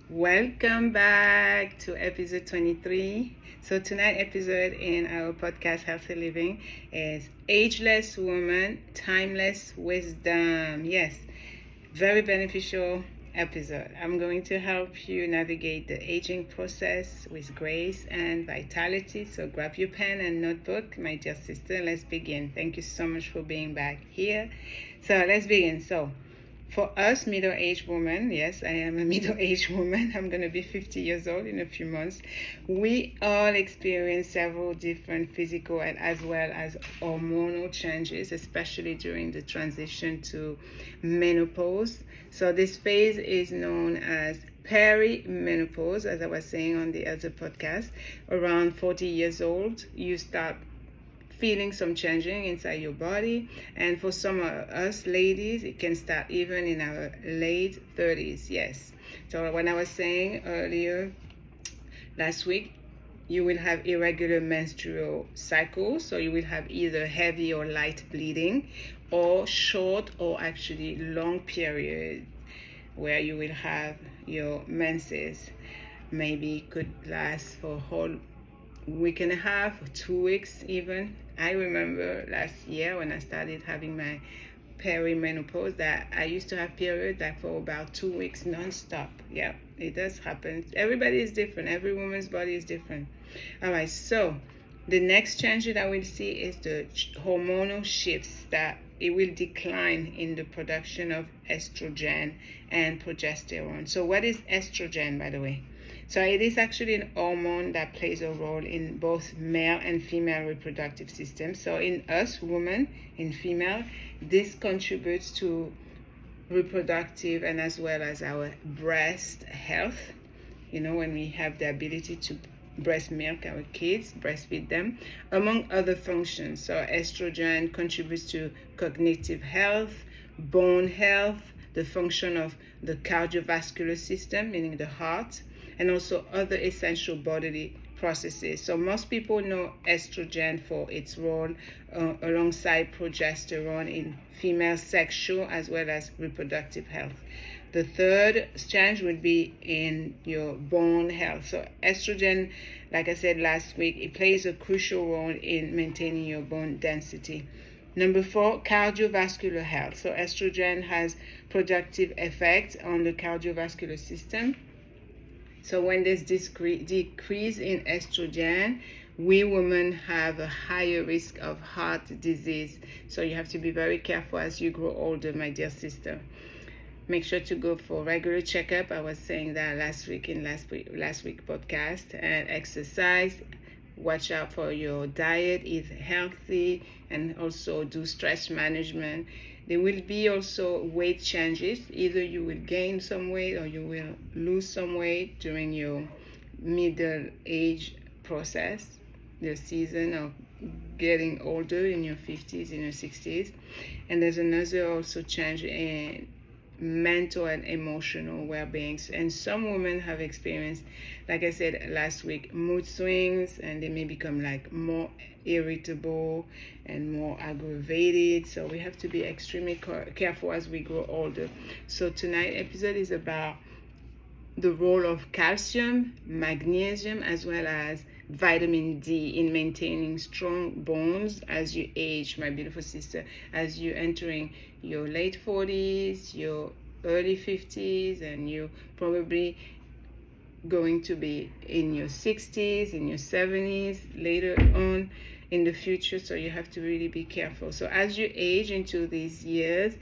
Welcome back to episode 23. So tonight episode in our podcast Healthy Living is Ageless Woman, Timeless Wisdom. Yes, very beneficial episode. I'm going to help you navigate the aging process with grace and vitality. So grab your pen and notebook, my dear sister. Let's begin. Thank you so much for being back here. So let's begin. So for us middle-aged women, yes, I am a middle-aged woman. I'm going to be 50 years old in a few months. We all experience several different physical and as well as hormonal changes, especially during the transition to menopause. So this phase is known as perimenopause, as I was saying on the other podcast. Around 40 years old, you start feeling some changing inside your body, and for some of us ladies it can start even in our late 30s. Yes, so when I was saying earlier last week, you will have irregular menstrual cycles, so you will have either heavy or light bleeding, or short or actually long period where you will have your menses. Maybe could last for a whole week and a half, 2 weeks even. I remember last year when I started having my perimenopause that I used to have periods like for about 2 weeks non-stop. Yeah, it does happen. Everybody is different. Every woman's body is different. All right, so the next change that I will see is the hormonal shifts, that it will decline in the production of estrogen and progesterone. So what is estrogen, by the way? So it is actually an hormone that plays a role in both male and female reproductive systems. So in us women, in female, this contributes to reproductive and as well as our breast health. You know, when we have the ability to breast milk our kids, breastfeed them, among other functions. So estrogen contributes to cognitive health, bone health, the function of the cardiovascular system, meaning the heart, and also other essential bodily processes. So most people know estrogen for its role alongside progesterone in female sexual as well as reproductive health. The third change would be in your bone health. So estrogen, like I said last week, it plays a crucial role in maintaining your bone density. Number 4, cardiovascular health. So estrogen has productive effects on the cardiovascular system. So when there's decrease in estrogen, we women have a higher risk of heart disease. So you have to be very careful as you grow older, my dear sister. Make sure to go for regular checkup. I was saying that last week podcast. And exercise. Watch out for your diet, eat healthy, and also do stress management. There will be also weight changes. Either you will gain some weight or you will lose some weight during your middle age process, the season of getting older in your 50s, in your 60s. And there's another also change in mental and emotional well-being. And some women have experienced, like I said last week, mood swings, and they may become like more irritable and more aggravated. So we have to be extremely careful as we grow older. So tonight's episode is about the role of calcium, magnesium, as well as vitamin D in maintaining strong bones as you age, my beautiful sister, as you're entering your late 40s, your early 50s, and you're probably going to be in your 60s, in your 70s, later on in the future. So you have to really be careful. So as you age into these years,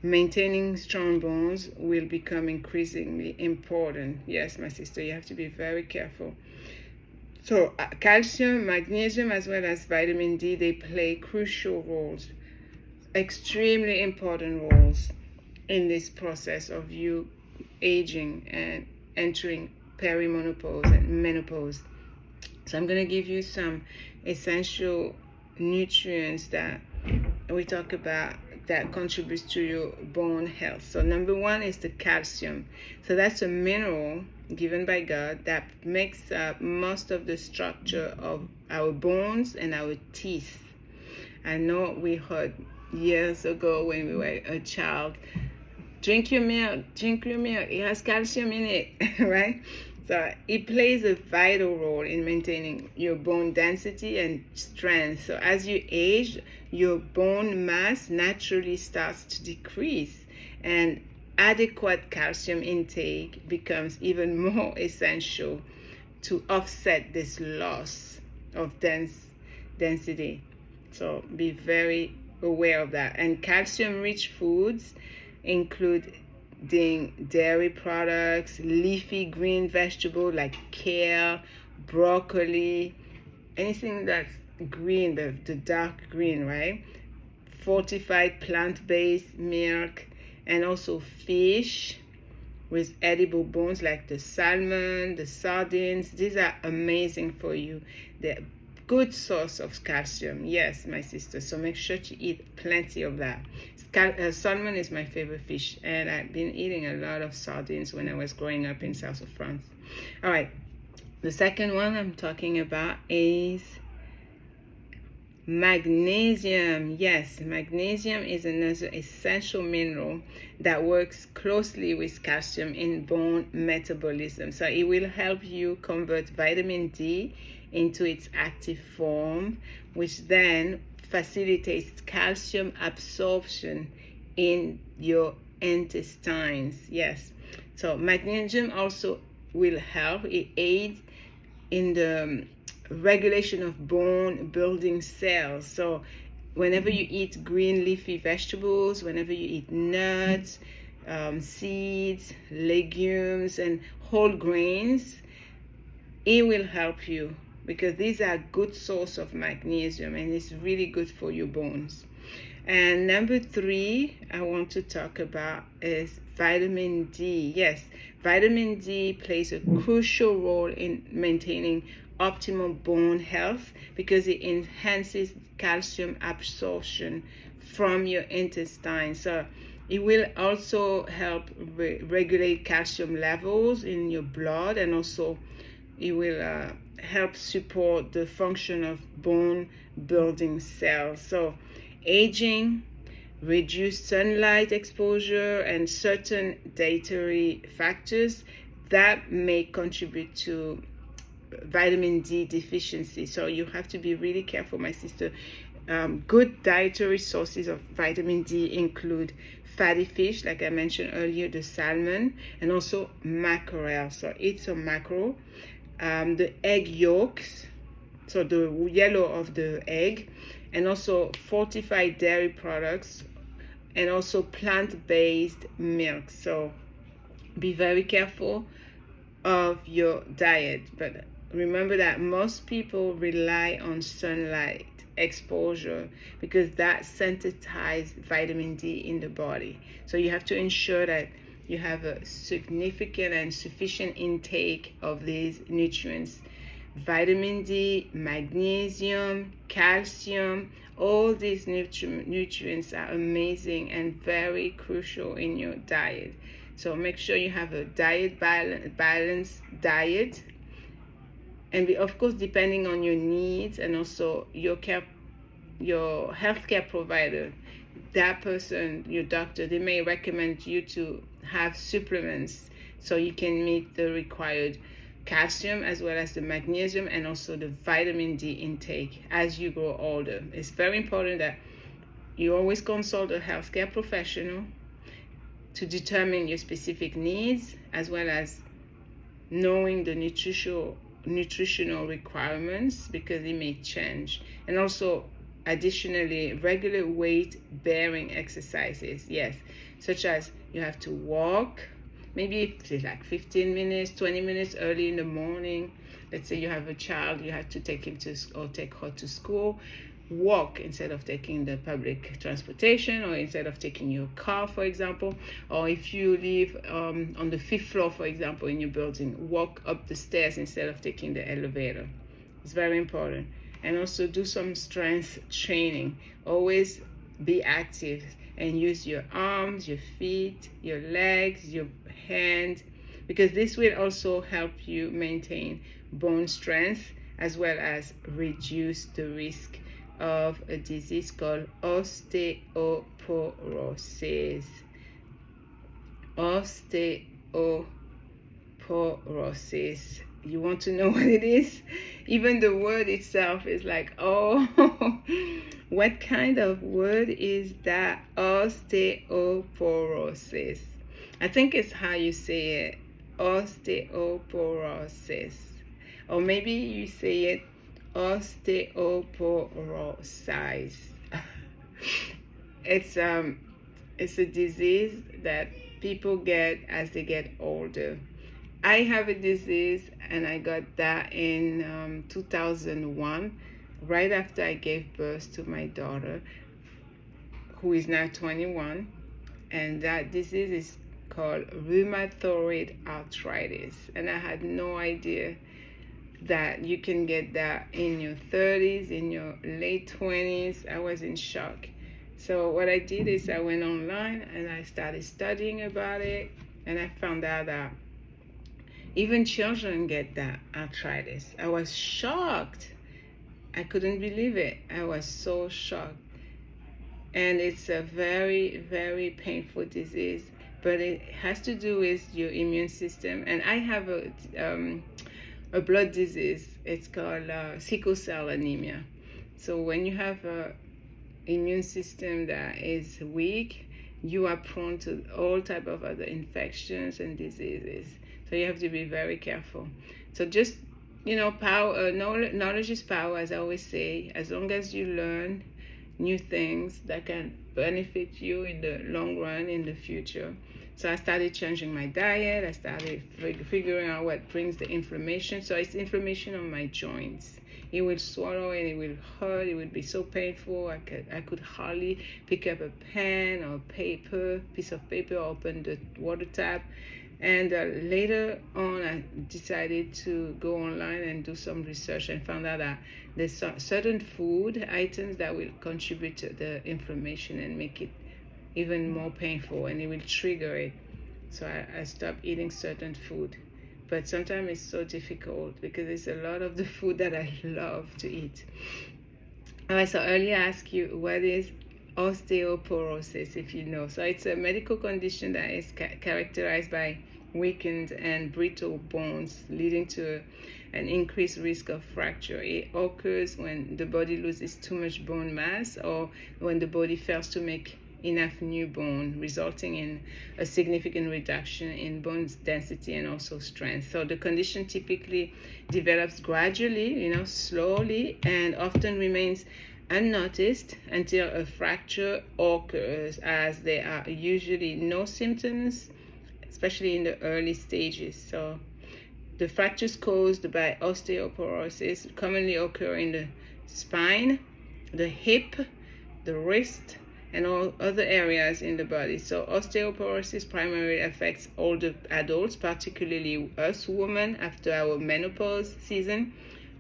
maintaining strong bones will become increasingly important. Yes, my sister, you have to be very careful. So calcium, magnesium, as well as vitamin D, they play crucial roles, extremely important roles in this process of you aging and entering perimenopause and menopause. So I'm going to give you some essential nutrients that we talk about that contributes to your bone health. So number 1 is the calcium. So that's a mineral given by God that makes up most of the structure of our bones and our teeth. I know we heard years ago when we were a child Drink your milk. Drink your milk. It has calcium in it, right? So it plays a vital role in maintaining your bone density and strength. So as you age, your bone mass naturally starts to decrease, and adequate calcium intake becomes even more essential to offset this loss of density. So be very aware of that. And calcium-rich foods include dairy products, leafy green vegetables like kale, broccoli, anything that's green, the dark green, right? Fortified plant-based milk, and also fish with edible bones like the salmon, the sardines. These are amazing for you. They're good source of calcium. Yes, my sister. So make sure to eat plenty of that. Salmon is my favorite fish, and I've been eating a lot of sardines when I was growing up in south of France. All right, the second one I'm talking about is magnesium. Yes, magnesium is another essential mineral that works closely with calcium in bone metabolism. So it will help you convert vitamin D into its active form, which then facilitates calcium absorption in your intestines. Yes, so magnesium also will help. It aids in the regulation of bone building cells. So whenever you eat green leafy vegetables, whenever you eat nuts, seeds, legumes, and whole grains, it will help you, because these are good source of magnesium, and it's really good for your bones. And number 3 I want to talk about is vitamin D. Yes, vitamin D plays a crucial role in maintaining optimal bone health, because it enhances calcium absorption from your intestines. So it will also help regulate calcium levels in your blood, and also it will help support the function of bone building cells. So aging, reduced sunlight exposure, and certain dietary factors that may contribute to vitamin D deficiency. So you have to be really careful, my sister. Good dietary sources of vitamin D include fatty fish, like I mentioned earlier, the salmon, and also mackerel. So eat some mackerel. The egg yolks, so the yellow of the egg, and also fortified dairy products, and also plant-based milk. So be very careful of your diet, but remember that most people rely on sunlight exposure, because that sensitizes vitamin D in the body. So you have to ensure that you have a significant and sufficient intake of these nutrients. Vitamin D, magnesium, calcium, all these nutrients are amazing and very crucial in your diet. So make sure you have a balanced diet, and of course, depending on your needs and also your healthcare provider, that person, your doctor, they may recommend you to have supplements so you can meet the required calcium as well as the magnesium and also the vitamin D intake as you grow older. It's very important that you always consult a healthcare professional to determine your specific needs, as well as knowing the nutritional requirements, because it may change. And also additionally, regular weight bearing exercises, yes, such as you have to walk, maybe it's like 15 minutes, 20 minutes early in the morning. Let's say you have a child, you have to take him to or take her to school. Walk instead of taking the public transportation, or instead of taking your car, for example. Or if you live on the 5th floor, for example, in your building, walk up the stairs instead of taking the elevator. It's very important. And also do some strength training. Always be active and use your arms, your feet, your legs, your hands, because this will also help you maintain bone strength as well as reduce the risk of a disease called osteoporosis. osteoporosis. You want to know what it is? Even the word itself is like, oh, what kind of word is that? Osteoporosis. I think it's how you say it. Osteoporosis. Or maybe you say it osteoporosis. It's a disease that people get as they get older. I have a disease, and I got that in 2001, right after I gave birth to my daughter, who is now 21. And that disease is called rheumatoid arthritis. And I had no idea that you can get that in your 30s, in your late 20s. I was in shock. So what I did is I went online and I started studying about it, and I found out that even children get that arthritis. I was shocked. I couldn't believe it. I was so shocked. And it's a very, very painful disease, but it has to do with your immune system. And I have a blood disease. It's called sickle cell anemia. So when you have a immune system that is weak, you are prone to all type of other infections and diseases. So you have to be very careful. So just, power, knowledge is power, as I always say. As long as you learn new things that can benefit you in the long run, in the future. So I started changing my diet. I started figuring out what brings the inflammation. So it's inflammation on my joints. It will swallow and it will hurt. It would be so painful. I could hardly pick up a pen or piece of paper, or open the water tap. And later on, I decided to go online and do some research, and found out that there's certain food items that will contribute to the inflammation and make it even more painful, and it will trigger it. So I stopped eating certain food. But sometimes it's so difficult because it's a lot of the food that I love to eat. All right, so earlier I asked you, what is osteoporosis, if you know? So it's a medical condition that is characterized by weakened and brittle bones, leading to an increased risk of fracture. It occurs when the body loses too much bone mass, or when the body fails to make enough new bone, resulting in a significant reduction in bone density and also strength. So the condition typically develops gradually, slowly, and often remains unnoticed until a fracture occurs, as there are usually no symptoms, especially in the early stages. So the fractures caused by osteoporosis commonly occur in the spine, the hip, the wrist, and all other areas in the body. So osteoporosis primarily affects older adults, particularly us women after our menopause season,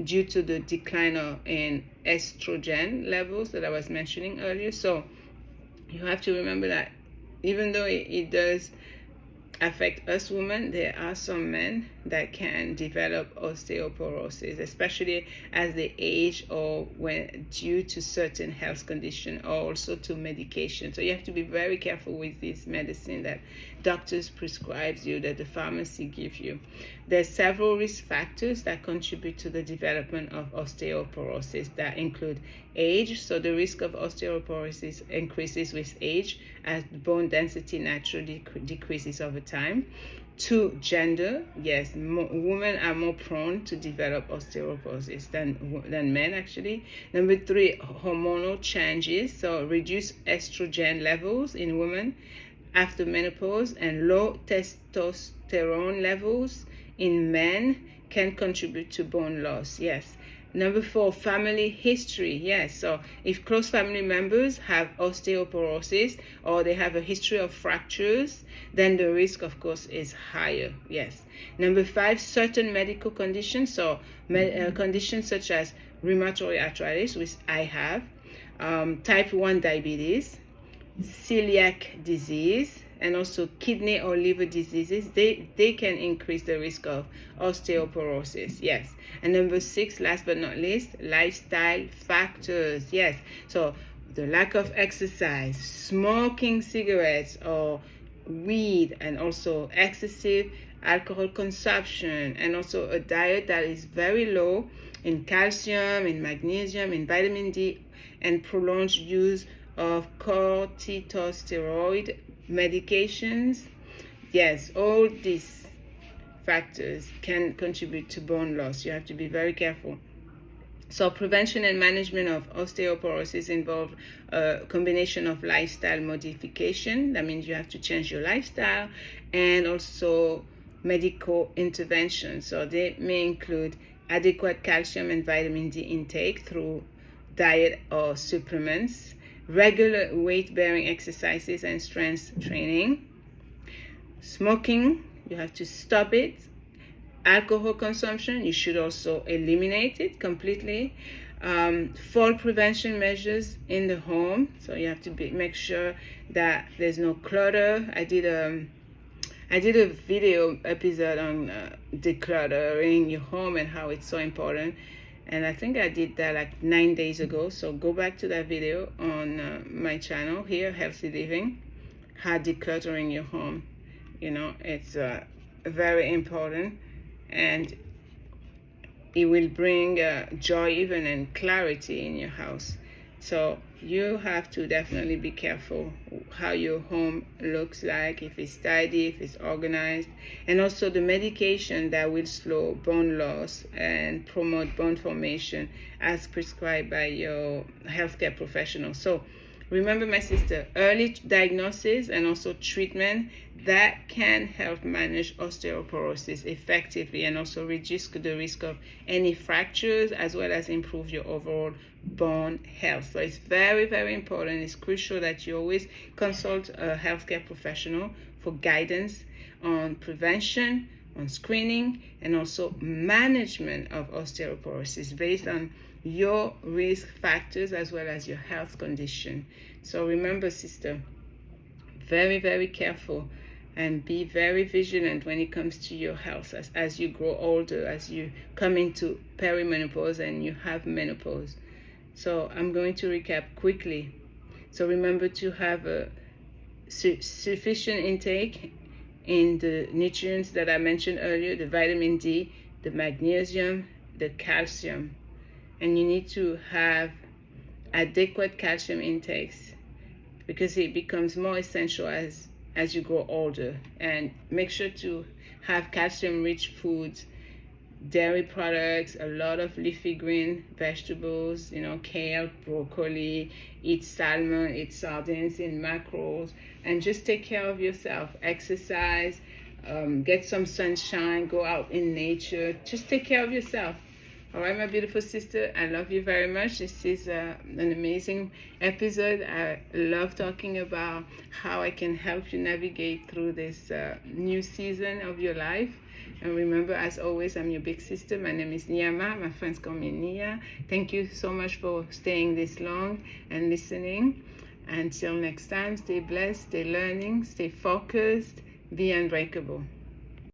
due to the decline in estrogen levels that I was mentioning earlier. So you have to remember that even though it does affect us women, there are some men that can develop osteoporosis, especially as they age, or when due to certain health condition, or also to medication. So you have to be very careful with this medicine that doctors prescribe you, that the pharmacy gives you. There's several risk factors that contribute to the development of osteoporosis that include age. So the risk of osteoporosis increases with age as bone density naturally decreases over time. 2, gender. Yes, women are more prone to develop osteoporosis than men, actually. Number 3, hormonal changes. So reduced estrogen levels in women after menopause and low testosterone levels in men can contribute to bone loss. Yes. Number 4, family history. Yes, so if close family members have osteoporosis, or they have a history of fractures, then the risk, of course, is higher. Yes. Number 5, certain medical conditions. So conditions such as rheumatoid arthritis, which I have, type 1 diabetes, celiac disease, and also kidney or liver diseases, they can increase the risk of osteoporosis. Yes. And number 6, last but not least, lifestyle factors. Yes. So the lack of exercise, smoking cigarettes, or weed and also excessive alcohol consumption, and also a diet that is very low in calcium, in magnesium, in vitamin D, and prolonged use of corticosteroid medications. Yes, all these factors can contribute to bone loss. You have to be very careful. So prevention and management of osteoporosis involve a combination of lifestyle modification. That means you have to change your lifestyle, and also medical intervention. So they may include adequate calcium and vitamin D intake through diet or supplements, regular weight-bearing exercises and strength training. Smoking, you have to stop it. Alcohol consumption, you should also eliminate it completely. Fall prevention measures in the home, so you have to make sure that there's no clutter. I did a video episode on decluttering your home and how it's so important, and I think I did that like 9 days ago. So go back to that video on my channel here, Healthy Living, how decluttering your home, it's very important, and it will bring joy even and clarity in your house. So you have to definitely be careful how your home looks like, if it's tidy, if it's organized, and also the medication that will slow bone loss and promote bone formation as prescribed by your healthcare professional. So remember, my sister, early diagnosis and also treatment that can help manage osteoporosis effectively, and also reduce the risk of any fractures, as well as improve your overall bone health. So it's very, very important. It's crucial that you always consult a healthcare professional for guidance on prevention, on screening, and also management of osteoporosis based on your risk factors as well as your health condition. So remember, sister, very, very careful and be very vigilant when it comes to your health as you grow older, as you come into perimenopause and you have menopause. So I'm going to recap quickly. So remember to have a sufficient intake in the nutrients that I mentioned earlier, the vitamin D, the magnesium, the calcium. And you need to have adequate calcium intakes, because it becomes more essential as you grow older. And make sure to have calcium-rich foods, dairy products, a lot of leafy green vegetables, kale, broccoli, eat salmon, eat sardines in macros, and just take care of yourself. Exercise, get some sunshine, go out in nature, just take care of yourself. All right, my beautiful sister, I love you very much. This is an amazing episode. I love talking about how I can help you navigate through this new season of your life. And remember, as always, I'm your big sister. My name is Niama. My friends call me Nia. Thank you so much for staying this long and listening. Until next time, stay blessed, stay learning, stay focused, be unbreakable.